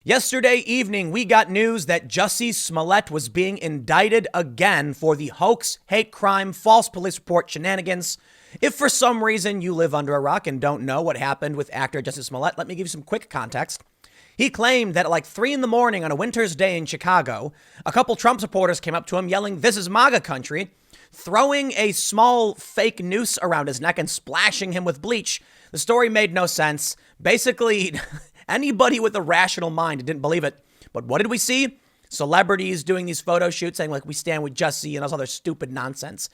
Yesterday evening, we got news that Jussie Smollett was being indicted again for the hoax, hate crime, false police report shenanigans. If for some reason you live under a rock and don't know what happened with actor Jussie Smollett, let me give you some quick context. He claimed that at like 3 a.m. on a winter's day in Chicago, a couple Trump supporters came up to him yelling, "This is MAGA country," throwing a small fake noose around his neck and splashing him with bleach. The story made no sense. Basically, anybody with a rational mind didn't believe it. But what did we see? Celebrities doing these photo shoots saying, like, we stand with Jussie and all this other stupid nonsense.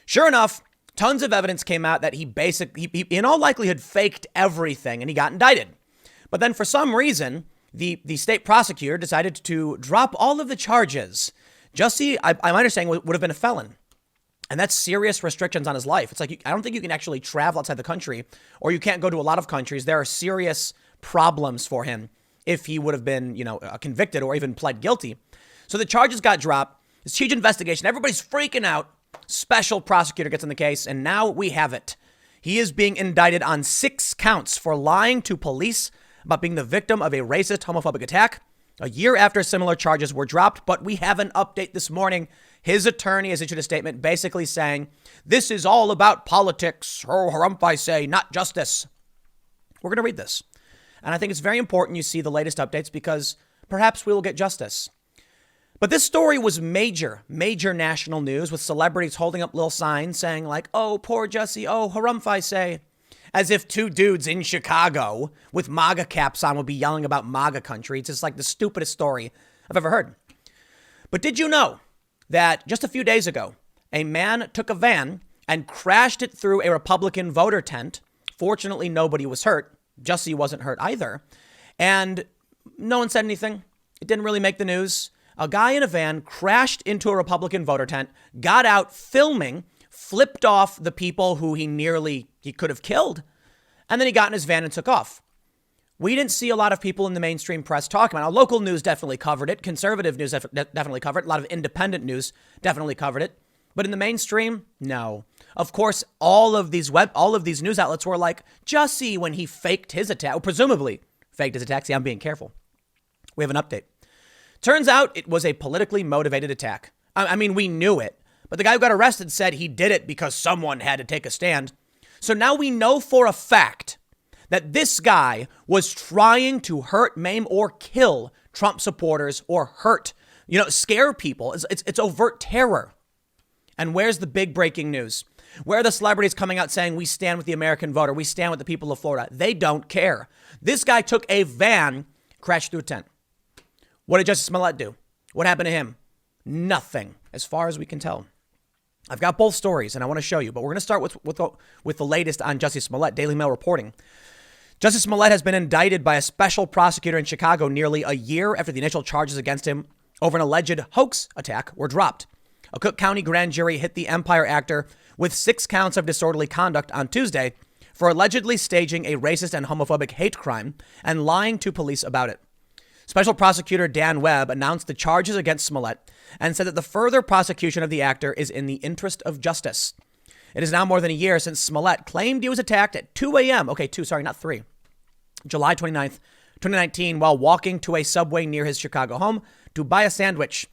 Sure enough, tons of evidence came out that he in all likelihood faked everything and he got indicted. But then for some reason, the state prosecutor decided to drop all of the charges. Jussie, I'm understanding, would have been a felon. And that's serious restrictions on his life. It's like, I don't think you can actually travel outside the country, or you can't go to a lot of countries. There are serious problems for him if he would have been, convicted or even pled guilty. So the charges got dropped. This huge investigation. Everybody's freaking out. Special prosecutor gets in the case, and now we have it. He is being indicted on 6 counts for lying to police about being the victim of a racist, homophobic attack a year after similar charges were dropped. But we have an update this morning. His attorney has issued a statement basically saying, this is all about politics, or harumph I say, not justice. We're going to read this. And I think it's very important you see the latest updates because perhaps we will get justice. But this story was major national news with celebrities holding up little signs saying like, oh, poor Jussie, oh, harumph I say. As if 2 dudes in Chicago with MAGA caps on would be yelling about MAGA country. It's just like the stupidest story I've ever heard. But did you know that just a few days ago, a man took a van and crashed it through a Republican voter tent? Fortunately, nobody was hurt. Jussie wasn't hurt either. And no one said anything. It didn't really make the news. A guy in a van crashed into a Republican voter tent, got out filming, flipped off the people who he could have killed. And then he got in his van and took off. We didn't see a lot of people in the mainstream press talking about it. Local news definitely covered it. Conservative news definitely covered it. A lot of independent news definitely covered it. But in the mainstream, no. Of course, all of these news outlets were like, Jussie, when he faked his attack, or presumably faked his attack. See, I'm being careful. We have an update. Turns out it was a politically motivated attack. I mean, we knew it. But the guy who got arrested said he did it because someone had to take a stand. So now we know for a fact that this guy was trying to hurt, maim, or kill Trump supporters or scare people. It's overt terror. And where's the big breaking news? Where are the celebrities coming out saying we stand with the American voter? We stand with the people of Florida. They don't care. This guy took a van, crashed through a tent. What did Jussie Smollett do? What happened to him? Nothing, as far as we can tell. I've got both stories and I want to show you, but we're going to start with the latest on Jussie Smollett. Daily Mail reporting. Jussie Smollett has been indicted by a special prosecutor in Chicago nearly a year after the initial charges against him over an alleged hoax attack were dropped. A Cook County grand jury hit the Empire actor with 6 counts of disorderly conduct on Tuesday for allegedly staging a racist and homophobic hate crime and lying to police about it. Special prosecutor Dan Webb announced the charges against Smollett and said that the further prosecution of the actor is in the interest of justice. It is now more than a year since Smollett claimed he was attacked at 2 a.m. Okay, 2, sorry, not 3. July 29th, 2019, while walking to a Subway near his Chicago home to buy a sandwich.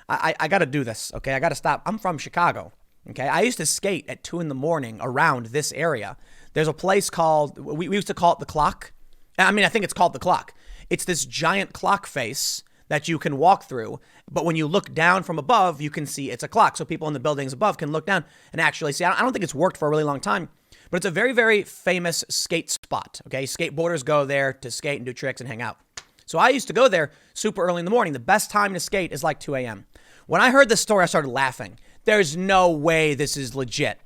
I got to do this, okay? I got to stop. I'm from Chicago, okay? I used to skate at 2 a.m. around this area. There's a place called, we used to call it the Clock. I think it's called the Clock. It's this giant clock face that you can walk through. But when you look down from above, you can see it's a clock. So people in the buildings above can look down and actually see. I don't think it's worked for a really long time, but it's a very, very famous skate spot. Okay. Skateboarders go there to skate and do tricks and hang out. So I used to go there super early in the morning. The best time to skate is like 2 a.m. When I heard this story, I started laughing. There's no way this is legit.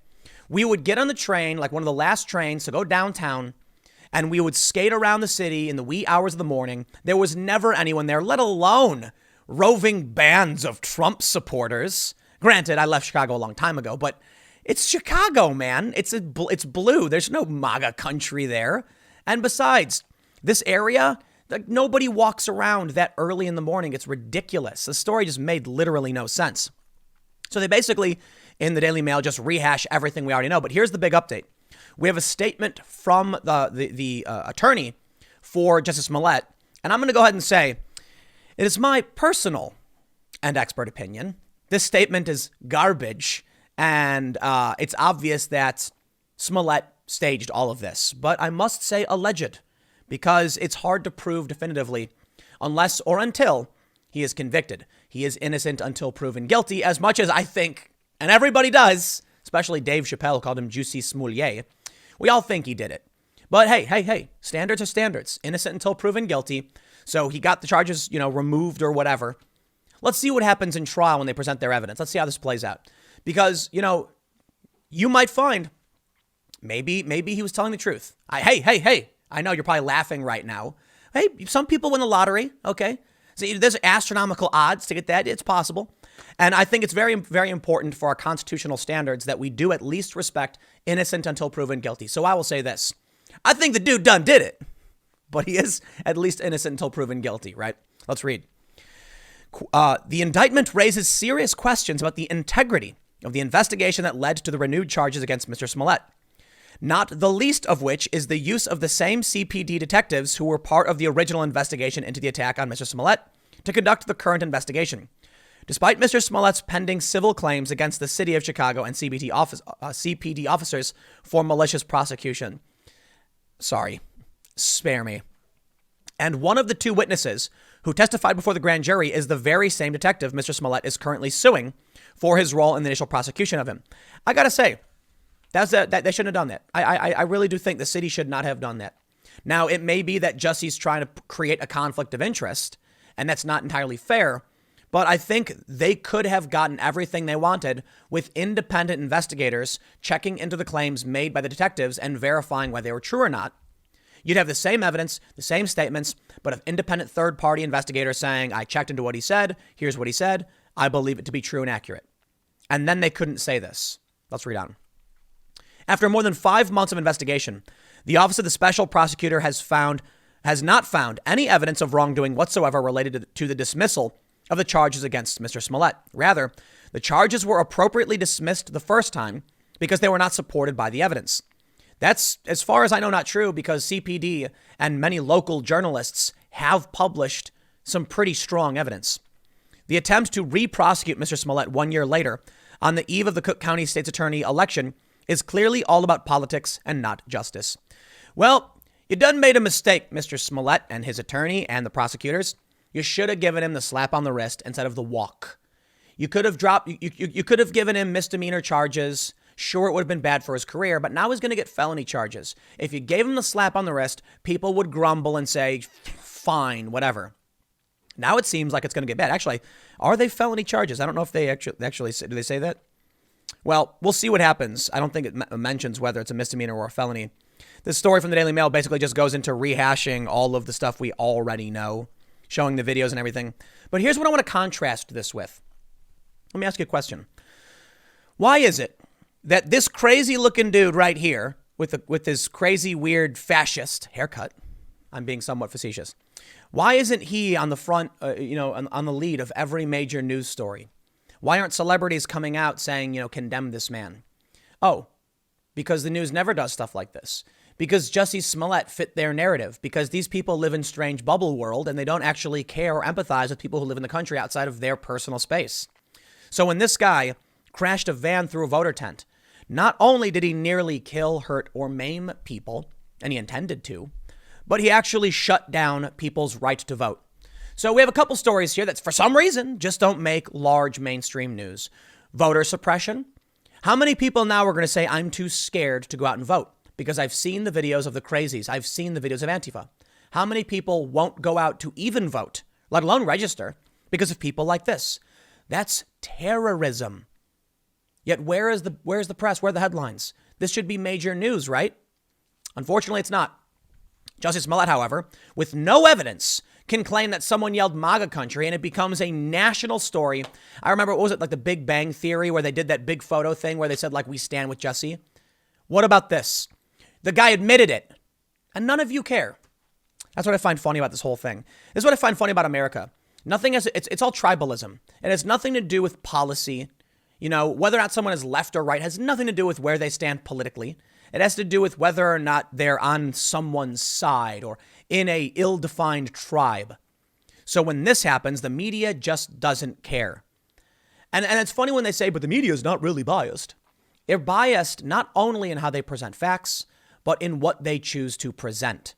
We would get on the train, like one of the last trains to go downtown, and we would skate around the city in the wee hours of the morning. There was never anyone there, let alone roving bands of Trump supporters. Granted, I left Chicago a long time ago, but it's Chicago, man. It's blue. There's no MAGA country there. And besides, this area, like, nobody walks around that early in the morning. It's ridiculous. The story just made literally no sense. So they basically, in the Daily Mail, just rehash everything we already know. But here's the big update. We have a statement from the attorney for Jussie Smollett And I'm going to go ahead and say it is my personal and expert opinion. This statement is garbage, and it's obvious that Smollett staged all of this. But I must say alleged, because it's hard to prove definitively unless or until he is convicted. He is innocent until proven guilty, as much as I think, and everybody does, especially Dave Chappelle called him Jussie Smollett. We all think he did it. But hey, standards are standards. Innocent until proven guilty. So he got the charges, removed or whatever. Let's see what happens in trial when they present their evidence. Let's see how this plays out. Because, you might find maybe he was telling the truth. Hey, I know you're probably laughing right now. Hey, some people win the lottery, okay? So there's astronomical odds to get that. It's possible. And I think it's very, very important for our constitutional standards that we do at least respect innocent until proven guilty. So I will say this. I think the dude done did it, but he is at least innocent until proven guilty, right? Let's read. The indictment raises serious questions about the integrity of the investigation that led to the renewed charges against Mr. Smollett. Not the least of which is the use of the same CPD detectives who were part of the original investigation into the attack on Mr. Smollett to conduct the current investigation. Despite Mr. Smollett's pending civil claims against the city of Chicago and CPD officers for malicious prosecution. Sorry, spare me. And one of the two witnesses who testified before the grand jury is the very same detective Mr. Smollett is currently suing for his role in the initial prosecution of him. I gotta say, that they shouldn't have done that. I really do think the city should not have done that. Now, it may be that Jussie's trying to create a conflict of interest, and that's not entirely fair. But I think they could have gotten everything they wanted with independent investigators checking into the claims made by the detectives and verifying whether they were true or not. You'd have the same evidence, the same statements, but of independent third-party investigators saying, I checked into what he said, here's what he said, I believe it to be true and accurate. And then they couldn't say this. Let's read on. After more than 5 months of investigation, the Office of the Special Prosecutor has not found any evidence of wrongdoing whatsoever related to the dismissal of the charges against Mr. Smollett. Rather, the charges were appropriately dismissed the first time because they were not supported by the evidence. That's, as far as I know, not true because CPD and many local journalists have published some pretty strong evidence. The attempt to re-prosecute Mr. Smollett 1 year later on the eve of the Cook County State's Attorney election is clearly all about politics and not justice. Well, you done made a mistake, Mr. Smollett and his attorney and the prosecutors. You should have given him the slap on the wrist instead of the walk. You could have you could have given him misdemeanor charges. Sure, it would have been bad for his career, but now he's going to get felony charges. If you gave him the slap on the wrist, people would grumble and say, fine, whatever. Now it seems like it's going to get bad. Actually, are they felony charges? I don't know if they actually do they say that? Well, we'll see what happens. I don't think it mentions whether it's a misdemeanor or a felony. This story from the Daily Mail basically just goes into rehashing all of the stuff we already know, showing the videos and everything. But here's what I want to contrast this with. Let me ask you a question. Why is it that this crazy looking dude right here with his crazy weird fascist haircut, I'm being somewhat facetious, why isn't he on the front, on the lead of every major news story? Why aren't celebrities coming out saying, condemn this man? Oh, because the news never does stuff like this. Because Jussie Smollett fit their narrative. Because these people live in strange bubble world and they don't actually care or empathize with people who live in the country outside of their personal space. So when this guy crashed a van through a voter tent, not only did he nearly kill, hurt, or maim people, and he intended to, but he actually shut down people's right to vote. So we have a couple stories here that for some reason just don't make large mainstream news. Voter suppression. How many people now are going to say, I'm too scared to go out and vote because I've seen the videos of the crazies. I've seen the videos of Antifa. How many people won't go out to even vote, let alone register, because of people like this? That's terrorism. Yet where's the press? Where are the headlines? This should be major news, right? Unfortunately, it's not. Jussie Smollett, however, with no evidence, can claim that someone yelled MAGA country and it becomes a national story. I remember, what was it, like the Big Bang Theory where they did that big photo thing where they said, like, we stand with Jussie? What about this? The guy admitted it and none of you care. That's what I find funny about this whole thing. This is what I find funny about America. It's all tribalism. It has nothing to do with policy. Whether or not someone is left or right has nothing to do with where they stand politically. It has to do with whether or not they're on someone's side or in a ill-defined tribe. So when this happens, the media just doesn't care. And it's funny when they say, but the media is not really biased. They're biased not only in how they present facts, but in what they choose to present.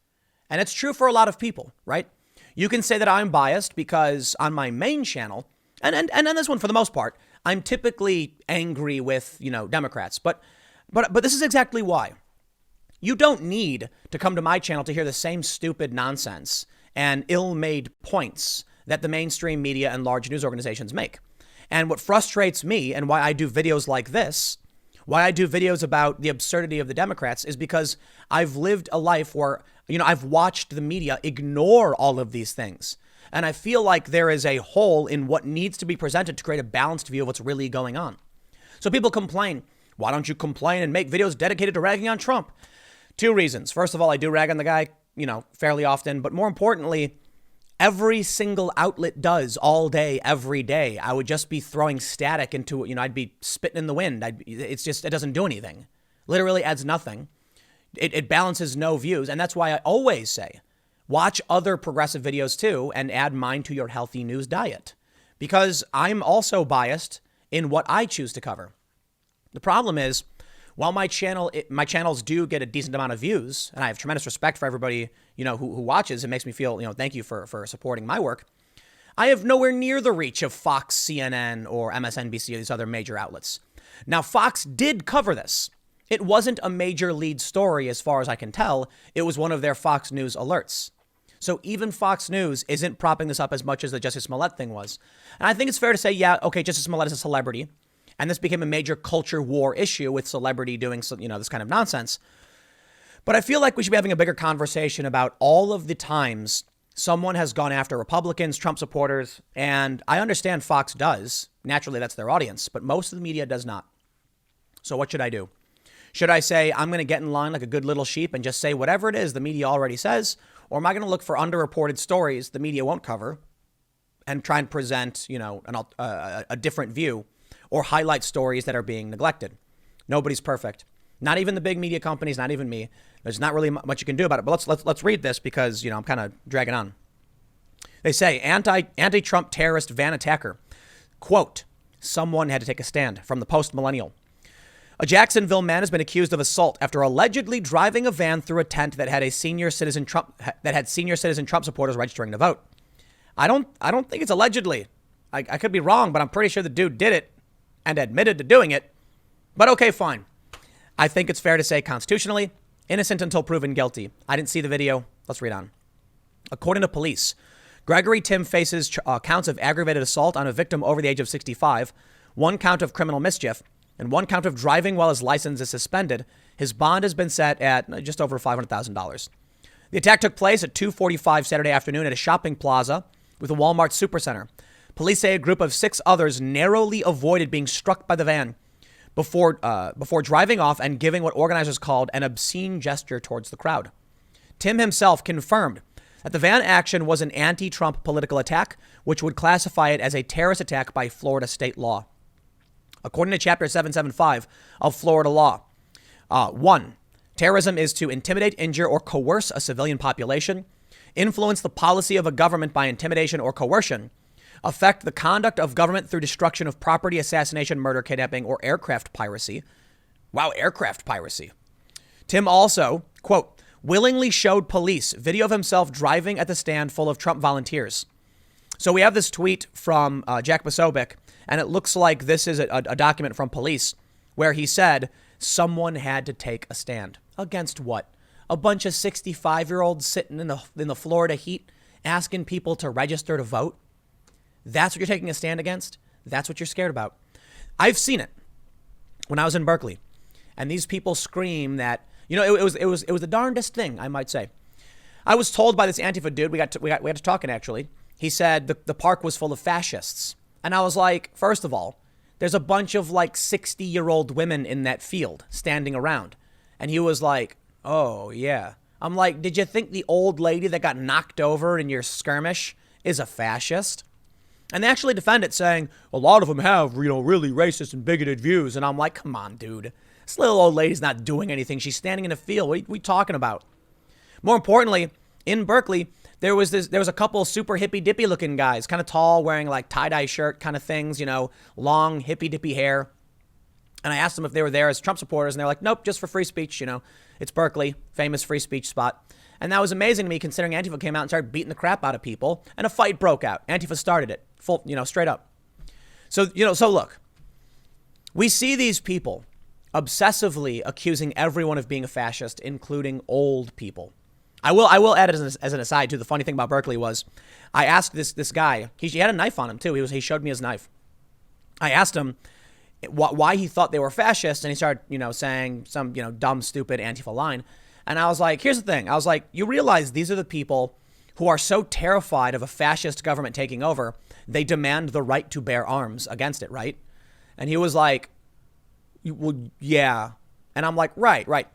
And it's true for a lot of people, right? You can say that I'm biased because on my main channel, and on this one for the most part, I'm typically angry with, Democrats. But this is exactly why. You don't need to come to my channel to hear the same stupid nonsense and ill-made points that the mainstream media and large news organizations make. And what frustrates me and why I do videos like this, why I do videos about the absurdity of the Democrats, is because I've lived a life where, I've watched the media ignore all of these things. And I feel like there is a hole in what needs to be presented to create a balanced view of what's really going on. So people complain, why don't you complain and make videos dedicated to ragging on Trump? Two reasons. First of all, I do rag on the guy, fairly often. But more importantly, every single outlet does all day, every day. I would just be throwing static into it. I'd be spitting in the wind. It doesn't do anything. Literally adds nothing. It balances no views. And that's why I always say, watch other progressive videos too and add mine to your healthy news diet. Because I'm also biased in what I choose to cover. The problem is, while my channels do get a decent amount of views, and I have tremendous respect for everybody, who watches, it makes me feel, thank you for supporting my work. I have nowhere near the reach of Fox, CNN, or MSNBC, or these other major outlets. Now, Fox did cover this. It wasn't a major lead story as far as I can tell. It was one of their Fox News alerts. So even Fox News isn't propping this up as much as the Jussie Smollett thing was. And I think it's fair to say, yeah, okay, Jussie Smollett is a celebrity. And this became a major culture war issue with celebrity doing, this kind of nonsense. But I feel like we should be having a bigger conversation about all of the times someone has gone after Republicans, Trump supporters, and I understand Fox does. Naturally, that's their audience, but most of the media does not. So what should I do? Should I say I'm going to get in line like a good little sheep and just say whatever it is the media already says? Or am I going to look for underreported stories the media won't cover and try and present, a different view? Or highlight stories that are being neglected. Nobody's perfect. Not even the big media companies, not even me. There's not really much you can do about it. But let's read this because, I'm kind of dragging on. They say, anti-Trump terrorist van attacker. Quote, someone had to take a stand from the Post-Millennial. A Jacksonville man has been accused of assault after allegedly driving a van through a tent that had senior citizen Trump supporters registering to vote. I don't think it's allegedly. I could be wrong, but I'm pretty sure the dude did it and admitted to doing it. But okay, fine. I think it's fair to say constitutionally, innocent until proven guilty. I didn't see the video. Let's read on. According to police, Gregory Tim faces counts of aggravated assault on a victim over the age of 65, one count of criminal mischief, and one count of driving while his license is suspended. His bond has been set at just over $500,000. The attack took place at 2:45 Saturday afternoon at a shopping plaza with a Walmart supercenter. Police say a group of 6 others narrowly avoided being struck by the van before driving off and giving what organizers called an obscene gesture towards the crowd. Tim himself confirmed that the van action was an anti-Trump political attack, which would classify it as a terrorist attack by Florida state law. According to Chapter 775 of Florida law, 1. Terrorism is to intimidate, injure, or coerce a civilian population, influence the policy of a government by intimidation or coercion, affect the conduct of government through destruction of property, assassination, murder, kidnapping, or aircraft piracy. Wow, aircraft piracy. Tim also, quote, willingly showed police video of himself driving at the stand full of Trump volunteers. So we have this tweet from Jack Posobiec, and it looks like this is a document from police where he said someone had to take a stand. Against what? A bunch of 65-year-olds sitting in the Florida heat asking people to register to vote? That's what you're taking a stand against? That's what you're scared about. I've seen it when I was in Berkeley, and these people scream that, it was the darndest thing, I might say. I was told by this Antifa dude, we got to talking actually. He said the park was full of fascists. And I was like, first of all, there's a bunch of 60-year-old women in that field standing around. And he was like, oh yeah. I'm like, did you think the old lady that got knocked over in your skirmish is a fascist? And they actually defend it, saying a lot of them have, really racist and bigoted views. And I'm like, come on, dude. This little old lady's not doing anything. She's standing in a field. What are we talking about? More importantly, in Berkeley, there was a couple super hippy dippy looking guys, kind of tall, wearing like tie-dye shirt kind of things, long hippy dippy hair. And I asked them if they were there as Trump supporters, and they're like, nope, just for free speech. It's Berkeley, famous free speech spot. And that was amazing to me, considering Antifa came out and started beating the crap out of people, and a fight broke out. Antifa started it, straight up. So look, we see these people obsessively accusing everyone of being a fascist, including old people. I will add as an aside too. The funny thing about Berkeley was, I asked this guy. He had a knife on him too. He showed me his knife. I asked him why he thought they were fascist, and he started saying some dumb stupid Antifa line. And I was like, here's the thing. I was like, you realize these are the people who are so terrified of a fascist government taking over, they demand the right to bear arms against it, right? And he was like, well, yeah. And I'm like, right.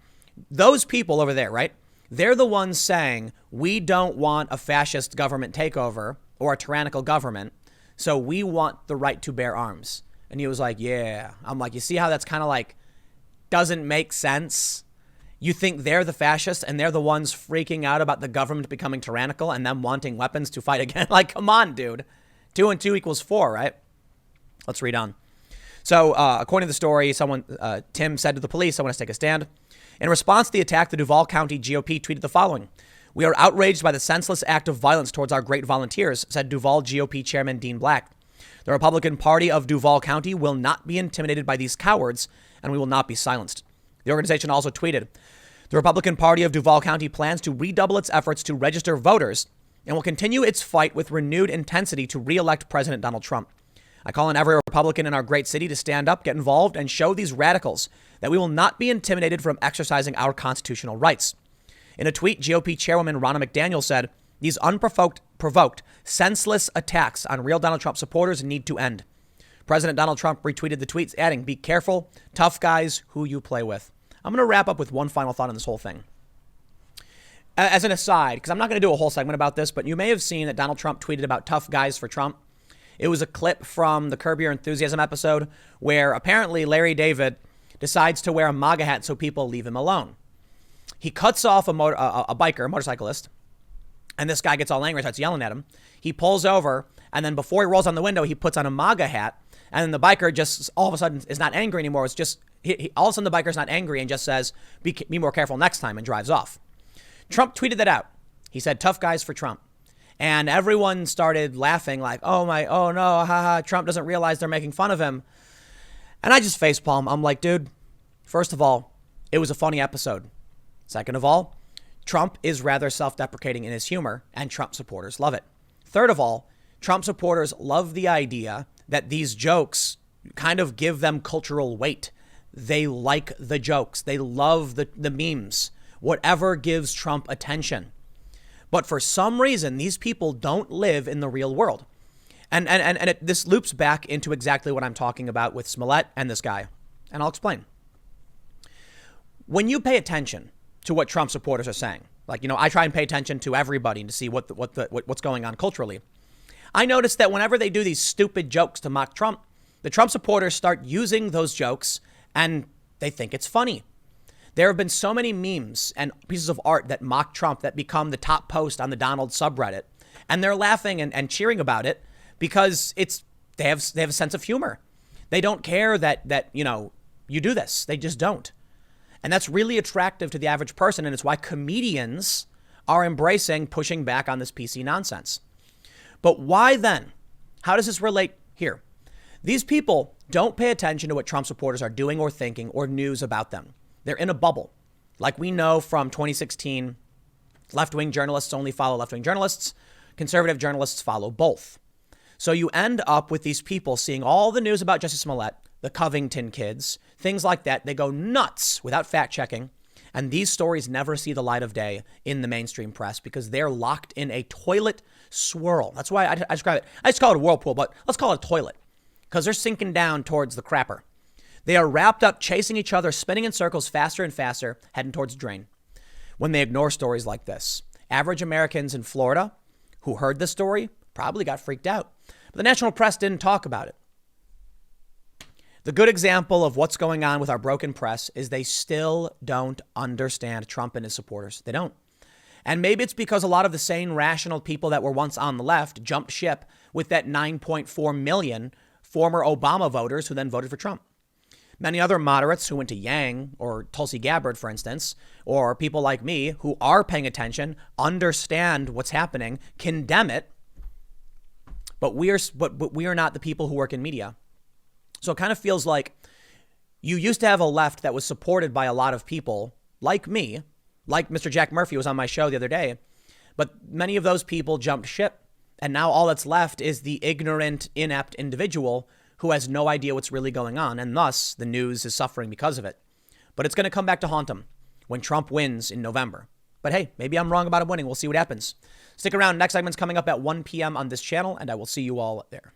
Those people over there, right? They're the ones saying, we don't want a fascist government takeover or a tyrannical government, so we want the right to bear arms. And he was like, yeah. I'm like, you see how that's kind of like, doesn't make sense? You think they're the fascists and they're the ones freaking out about the government becoming tyrannical and them wanting weapons to fight again? Like, come on, dude. 2 and 2 equals 4, right? Let's read on. So, according to the story, Tim said to the police, I want to take a stand. In response to the attack, the Duval County GOP tweeted the following. We are outraged by the senseless act of violence towards our great volunteers, said Duval GOP Chairman Dean Black. The Republican Party of Duval County will not be intimidated by these cowards, and we will not be silenced. The organization also tweeted, the Republican Party of Duval County plans to redouble its efforts to register voters and will continue its fight with renewed intensity to re-elect President Donald Trump. I call on every Republican in our great city to stand up, get involved, and show these radicals that we will not be intimidated from exercising our constitutional rights. In a tweet, GOP Chairwoman Ronna McDaniel said, these unprovoked, senseless attacks on real Donald Trump supporters need to end. President Donald Trump retweeted the tweets, adding, be careful, tough guys who you play with. I'm going to wrap up with one final thought on this whole thing. As an aside, because I'm not going to do a whole segment about this, but you may have seen that Donald Trump tweeted about tough guys for Trump. It was a clip from the Curb Your Enthusiasm episode where apparently Larry David decides to wear a MAGA hat so people leave him alone. He cuts off a motorcyclist, and this guy gets all angry, starts yelling at him. He pulls over, and then before he rolls on the window, he puts on a MAGA hat, and then the biker just all of a sudden is not angry anymore. It's just, all of a sudden the biker's not angry and just says, be more careful next time, and drives off. Trump tweeted that out. He said, tough guys for Trump. And everyone started laughing like, oh no, haha, Trump doesn't realize they're making fun of him. And I just facepalm. I'm like, dude, first of all, it was a funny episode. Second of all, Trump is rather self-deprecating in his humor, and Trump supporters love it. Third of all, Trump supporters love the idea that these jokes kind of give them cultural weight. They like the jokes. They love the memes, whatever gives Trump attention. But for some reason, these people don't live in the real world. And this loops back into exactly what I'm talking about with Smollett and this guy. And I'll explain. When you pay attention to what Trump supporters are saying, like, I try and pay attention to everybody to see what's going on culturally. I notice that whenever they do these stupid jokes to mock Trump, the Trump supporters start using those jokes and they think it's funny. There have been so many memes and pieces of art that mock Trump that become the top post on the Donald subreddit. And they're laughing and cheering about it because they have a sense of humor. They don't care that you do this. They just don't. And that's really attractive to the average person. And it's why comedians are embracing pushing back on this PC nonsense. But why then? How does this relate here? These people don't pay attention to what Trump supporters are doing or thinking or news about them. They're in a bubble. Like we know from 2016, left-wing journalists only follow left-wing journalists. Conservative journalists follow both. So you end up with these people seeing all the news about Jussie Smollett, the Covington kids, things like that. They go nuts without fact checking. And these stories never see the light of day in the mainstream press because they're locked in a toilet swirl. That's why I describe it. I just call it a whirlpool, but let's call it a toilet because they're sinking down towards the crapper. They are wrapped up, chasing each other, spinning in circles faster and faster, heading towards the drain. When they ignore stories like this, average Americans in Florida who heard this story probably got freaked out. But the national press didn't talk about it. The good example of what's going on with our broken press is they still don't understand Trump and his supporters. They don't. And maybe it's because a lot of the sane, rational people that were once on the left jumped ship with that 9.4 million former Obama voters who then voted for Trump. Many other moderates who went to Yang or Tulsi Gabbard, for instance, or people like me who are paying attention, understand what's happening, condemn it, but we are not the people who work in media. So it kind of feels like you used to have a left that was supported by a lot of people like me, like Mr. Jack Murphy was on my show the other day, but many of those people jumped ship. And now all that's left is the ignorant, inept individual who has no idea what's really going on. And thus the news is suffering because of it. But it's going to come back to haunt him when Trump wins in November. But hey, maybe I'm wrong about him winning. We'll see what happens. Stick around. Next segment's coming up at 1 p.m. on this channel, and I will see you all there.